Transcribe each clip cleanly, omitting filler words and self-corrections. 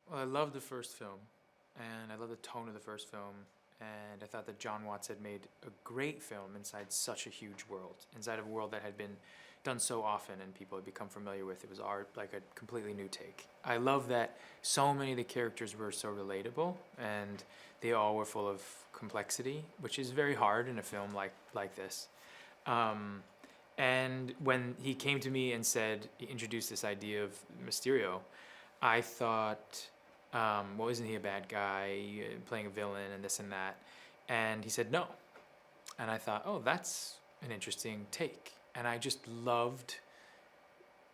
Well, I love the first film, and I love the tone of the first film, and I thought that John Watts had made a great film inside such a huge world, inside of a world that had been done so often and people had become familiar with. It was art, like a completely new take. I love that so many of the characters were so relatable, and they all were full of complexity, which is very hard in a film like this. Um, and when he came to me and said, he introduced this idea of Mysterio, I thought, well, isn't he a bad guy playing a villain and this and that? And he said no. And I thought, oh, that's an interesting take. And I just loved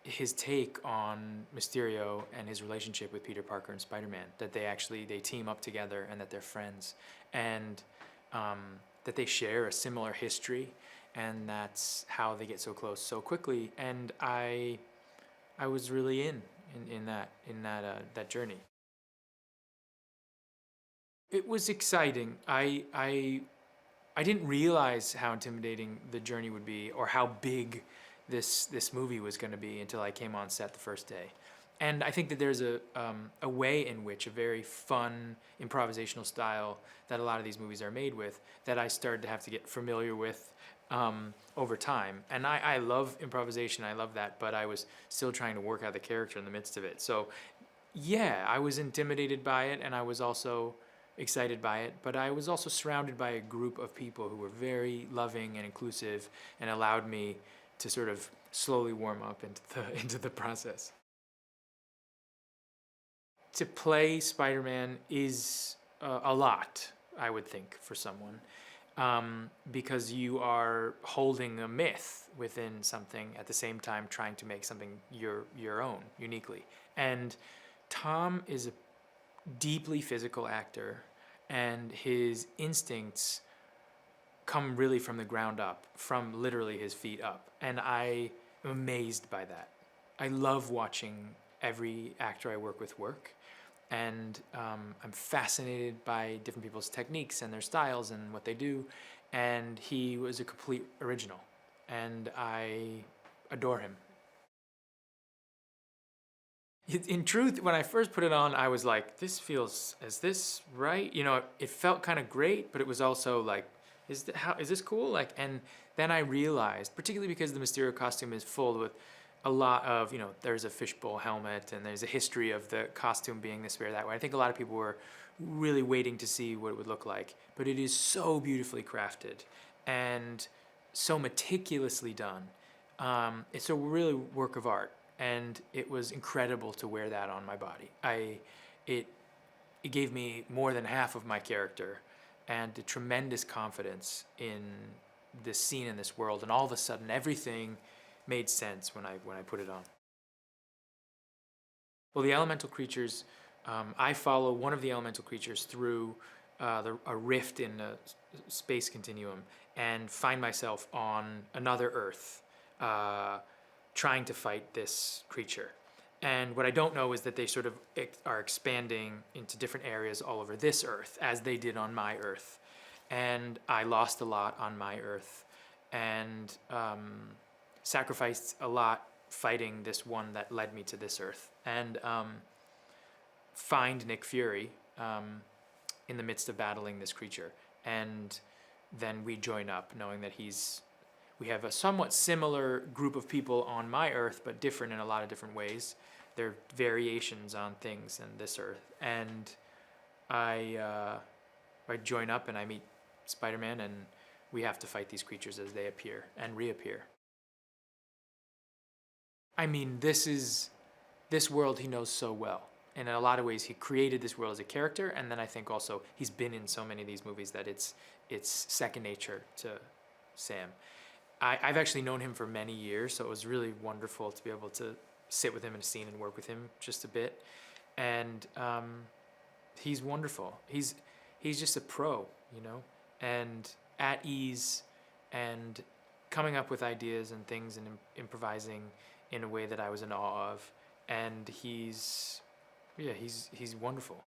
his take on Mysterio and his relationship with Peter Parker and Spider-Man, that they team up together and that they're friends, and that they share a similar history, and that's how they get so close so quickly. And I was really in that journey. It was exciting. I didn't realize how intimidating the journey would be or how big this movie was going to be until I came on set the first day. And I think that there's a way in which a very fun improvisational style that a lot of these movies are made with that I started to have to get familiar with over time. And I love improvisation, I love that, but I was still trying to work out the character in the midst of it. So yeah, I was intimidated by it, and I was also excited by it, but I was also surrounded by a group of people who were very loving and inclusive and allowed me to sort of slowly warm up into the process. To play Spider-Man is a lot, I would think, for someone, because you are holding a myth within something at the same time trying to make something your own, uniquely. And Tom is a deeply physical actor, and his instincts come really from the ground up, from literally his feet up. And I am amazed by that. I love watching every actor I work with work, and I'm fascinated by different people's techniques and their styles and what they do. And he was a complete original, and I adore him. In truth, when I first put it on, I was like, is this right? You know, it felt kind of great, but it was also like, is this cool? Like, and then I realized, particularly because the Mysterio costume is full with a lot of, there's a fishbowl helmet and there's a history of the costume being this way or that way. I think a lot of people were really waiting to see what it would look like, but it is so beautifully crafted and so meticulously done. It's a really work of art, and it was incredible to wear that on my body. It gave me more than half of my character and a tremendous confidence in this scene in this world, and all of a sudden everything made sense when I put it on. Well, the elemental creatures, I follow one of the elemental creatures through a rift in a space continuum and find myself on another Earth trying to fight this creature. And what I don't know is that they sort of are expanding into different areas all over this Earth, as they did on my Earth. And I lost a lot on my Earth, and sacrificed a lot fighting this one that led me to this Earth. And find Nick Fury in the midst of battling this creature. And then we join up, knowing that we have a somewhat similar group of people on my Earth, but different in a lot of different ways. There are variations on things in this Earth. And I join up and I meet Spider-Man, and we have to fight these creatures as they appear and reappear. I mean, this world he knows so well. And in a lot of ways, he created this world as a character, and then I think also he's been in so many of these movies that it's second nature to Sam. I've actually known him for many years, so it was really wonderful to be able to sit with him in a scene and work with him just a bit. And he's wonderful. He's just a pro, and at ease and coming up with ideas and things and improvising in a way that I was in awe of. And he's wonderful.